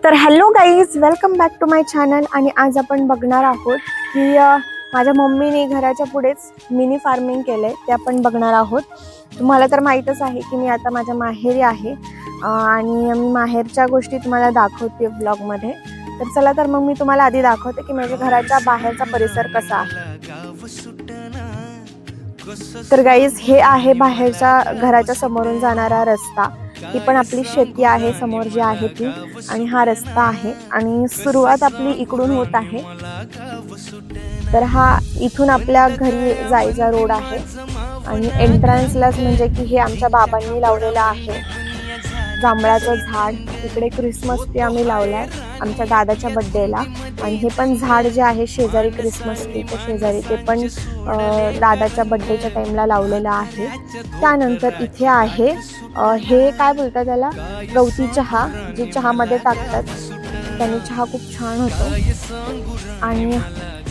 तर hello guys, welcome back to my channel. आणि आज आपण बघणार आहोत की माझ्या मम्मीने घराच्या पुढेच मिनी फार्मिंग केलंय, ते आपण बघणार आहोत. तुम्हाला तर माहीतच आहे की मी आता माझ्या माहेरी आहे आणि मी माहेरच्या गोष्टी तुम्हाला दाखवते व्लॉगमध्ये. तर चला तर मग मी तुम्हाला आधी दाखवते की माझ्या घराच्या बाहेरचा परिसर कसा आहे. तर गाईज, हे आहे बाहेरच्या घराच्या समोरून जाणारा रस्ता. ही पण आपली शेती आहे समोर जी आहे ती, आणि हा रस्ता आहे आणि सुरुवात आपली इकडून होत आहे. तर हा इथून आपल्या घरी जायचा रोड आहे आणि एंट्रन्सलाच म्हणजे की हे आमच्या बाबांनी लावलेलं आहे जांभळाचं झाड. इकडे क्रिसमस ट्री आम्ही लावलाय आमच्या दादाच्या बर्थडेला, आणि हे पण झाड जे आहे शेजारी क्रिसमस ट्रीच्या शेजारी, ते पण दादाच्या बर्थडेच्या टाइमला लावलेलं आहे. त्यानंतर इथे आहे हे काय बोलतात त्याला, गवती चहा, जे चहामध्ये टाकतात. त्याने चहा खूप छान होतो. आणि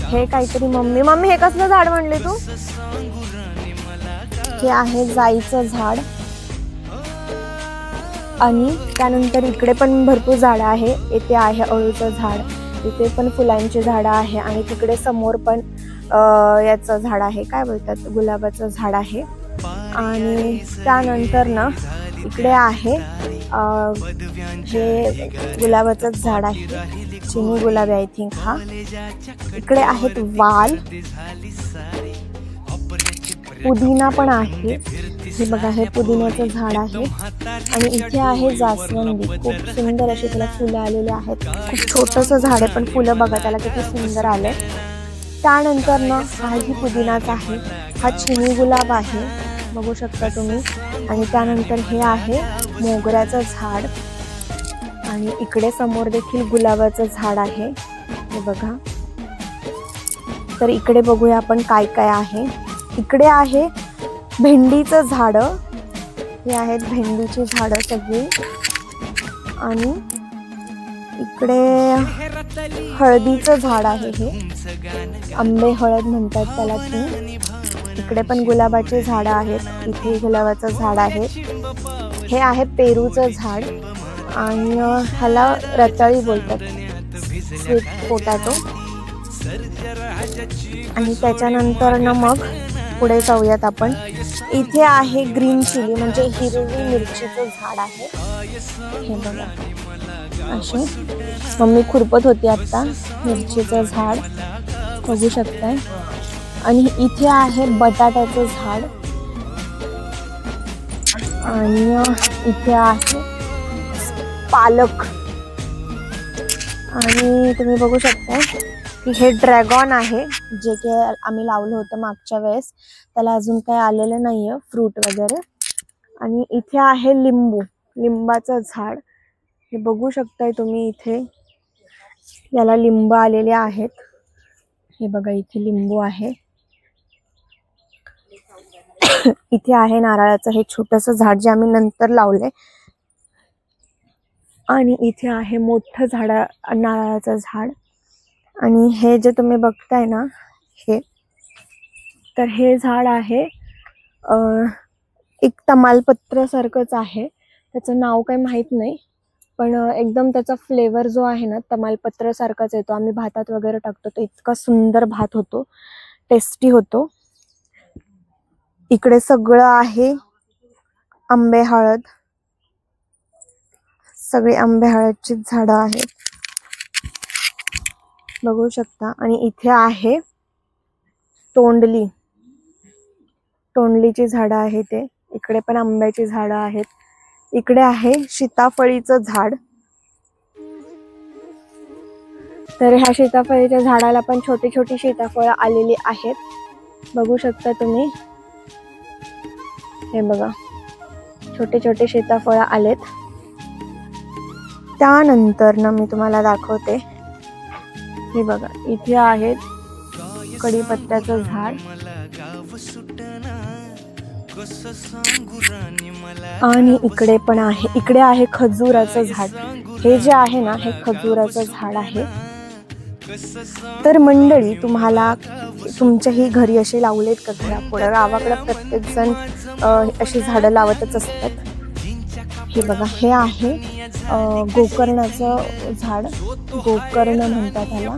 हे काहीतरी मम्मी हे कसलं झाड म्हणले तू? हे आहे जाईचं झाड. आणि त्यानंतर इकडे पण भरपूर झाडं आहे. इथे आहे अळूचं झाड, इथे पण फुलांची झाडं आहे, आणि तिकडे समोर पण याचं झाड आहे, काय बोलतात, गुलाबाचं झाड आहे. आणि त्यानंतर ना इकडे आहे हे गुलाबाचं झाड आहे, चिनी गुलाबी आय थिंक हा. इकडे आहेत वाल, पुदिना पण आहे. हे बघा, हे पुदिन्याचं झाड आहे. आणि इथे आहे जास्वंदी, खूप सुंदर अशी त्याला फुलं आलेली आहेत. खूप छोटंसं झाड आहे पण फुलं बघा त्याला किती सुंदर आले. त्यानंतर ना हाही पुदिनाचा आहे, हा चिनी गुलाब आहे, बघू शकता तुम्ही. आणि त्यानंतर हे आहे मोगऱ्याचं झाड, आणि इकडे समोर देखील गुलाबाचं झाड आहे, हे बघा. तर इकडे बघूया आपण काय काय आहे. इकडे आहे भेंडीचं झाडं, हे आहेत भेंडीची झाडं सगळी. आणि इकडे हळदीचं झाड आहे, हे आंबे हळद म्हणतात त्याला ती. इकडे पण गुलाबाचे झाडं आहेत, इथे गुलाबाचं झाड आहे. हे आहे पेरूचं झाड, आणि ह्याला रताळी बोलतात, स्वीट पोटॅटो. आणि त्याच्यानंतर ना मग पुढे जाऊयात आपण. इथे आहे ग्रीन चिली म्हणजे हिरवी मिरचीचं झाड आहे, हे बघा असे. मम्मी खुरपत होती आता मिरचीचं झाड, बघू शकताय. आणि इथे आहे बटाट्याचं झाड, आणि इथे आहे पालक. आणि तुम्ही बघू शकता की हे ड्रॅगॉन आहे, जे की आम्ही लावलं होतं मागच्या वेळेस. त्याला अजून काही आलेलं नाहीये फ्रूट वगैरे. आणि इथे आहे लिंबाचं झाड, हे बघू शकताय तुम्ही. इथे याला लिंब आलेले आहेत, हे बघा इथे लिंबू आहे. इथे आहे नारळाचं हे छोटंसं झाड, जे आम्ही नंतर लावले. आणि इथे आहे मोठं झाड, नारळाचं झाड. आणि हे जे तुम्ही बघताय ना हे, तर हे झाड आहे एक तमालपत्र सारखंच आहे. त्याचं नाव काही माहित नाही, पण एकदम त्याचा फ्लेवर जो आहे ना तमालपत्र सारखाच येतो. आम्ही भातात वगैरे टाकतो, तो इतका सुंदर भात होतो, टेस्टी होतो. इकडे सगळं आहे आंबे हळद, सगळे आंबे हळदची झाडं आहेत, बघू शकता. आणि इथे आहे तोंडलीची झाडं आहे ते. इकडे पण आंब्याची झाडं आहेत. इकडे आहे सीताफळीचं झाड. तर ह्या सीताफळीच्या झाडाला पण छोटी छोटी सीताफळं आलेली आहेत, बघू शकता तुम्ही. हे बघा छोटे छोटे सीताफळं आलेत. त्यानंतर ना मी तुम्हाला दाखवते, हे बघा इथे आहे कढीपत्त्याचं झाड. आणि इकडे पण आहे, इकडे आहे खजुराचं झाड. हे जे आहे ना हे खजुराचं झाड आहे. तर मंडळी, तुम्हाला तुमच्याही घरी असे लावलेत का घरापुढे? गावाकडे प्रत्येक जण अशी झाडं लावतच असतात. हे बघा, हे आहे गोकर्णाचं झाड, गोकर्ण म्हणतात त्याला.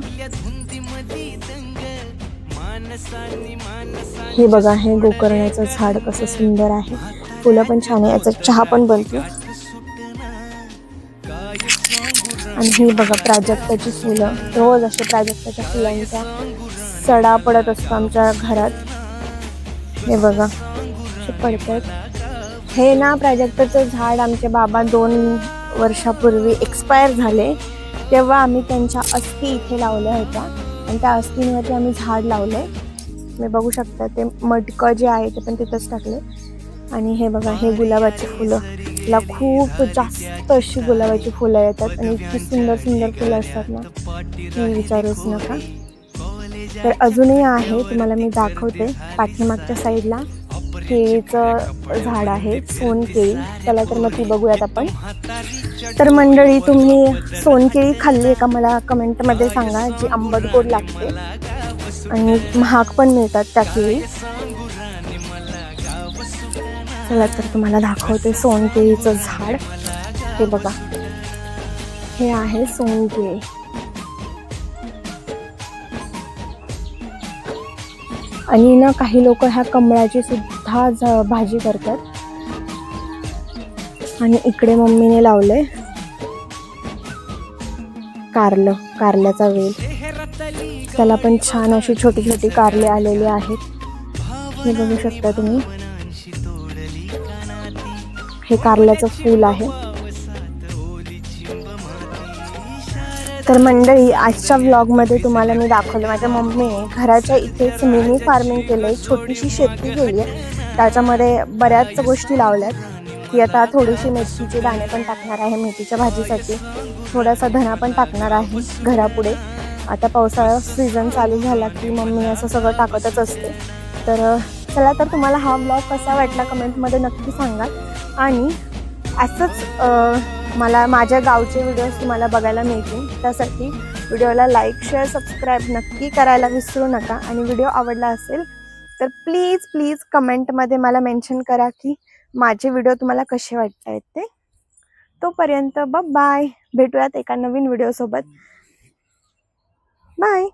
हे बघा, हे गोकर्णाचं झाड कसं सुंदर आहे, फुलं पण छान आहे, याचा चहा पण बनतो. आणि ही बघा प्राजक्ताची फुलं, रोज असे प्राजक्ताच्या फुलांचा सडा पडत असतो आमच्या घरात. हे बघा पडतात. हे ना प्राजक्ताचं झाड आमचे बाबा 2 वर्षापूर्वी एक्सपायर झाले, तेव्हा आम्ही त्यांच्या अस्थी इथे लावल्या होत्या आणि त्या अस्थींवरती आम्ही झाड लावले. तुम्ही बघू शकता ते मटकं जे आहे ते पण तिथंच टाकले. आणि हे बघा, हे गुलाबाची फुलं, ला खूप जास्त अशी गुलाबाची फुलं येतात आणि इतकी सुंदर सुंदर फुलं असतात ना, मी विचारूच नका. तर अजूनही आहे, तुम्हाला मी दाखवते. पाठीमागच्या साईडला केळीचं झाड आहे, सोनकेळी. चला तर मग ती बघूयात आपण. तर मंडळी, तुम्ही सोनकेळी खाल्ली आहे का मला कमेंटमध्ये सांगा, जी आंबट गोड लागते आणि महाग पण मिळतात त्या केळी. चला तर तुम्हाला दाखवते सोनकेळीचं झाड. हे बघा, हे आहे सोनकेळी. आणि ना काही लोक ह्या कमळाची सुद्धा भाजी करतात. आणि इकडे मम्मीने लावलंय कारल्याचा वेल, त्याला पण छान अशी छोटी छोटी कारले आलेली आहेत. हे बघू शकता तुम्ही, हे कारल्याचं फूल आहे. तर मंडळी, आजच्या व्लॉगमध्ये तुम्हाला मी दाखवलं माझ्या मम्मीने घराच्या इथेच मिनी फार्मिंग केलंय, छोटीशी शेती केली आहे, त्याच्यामध्ये बऱ्याच गोष्टी लावल्यात. की आता थोडीशी मेथीचे दाणे पण टाकणार आहे मेथीच्या भाजीसाठी, थोडासा धना पण टाकणार आहे घरापुढे. आता पावसाळा सीझन चालू झाला की मम्मी असं सगळं टाकतच असते. तर चला तर तुम्हाला हा व्लॉग कसा वाटला कमेंटमध्ये नक्की सांगा. आणि असंच मला माझ्या गावचे व्हिडिओज तुम्हाला बघायला मिळतील, त्यासाठी व्हिडिओला लाईक शेअर सबस्क्राईब नक्की करायला विसरू नका. आणि व्हिडिओ आवडला असेल तर प्लीज प्लीज कमेंटमध्ये मला मेन्शन करा की माझे व्हिडिओ तुम्हाला कसे वाटत आहेत ते. तोपर्यंत बाय, भेटूयात एका नवीन व्हिडिओसोबत. बाय.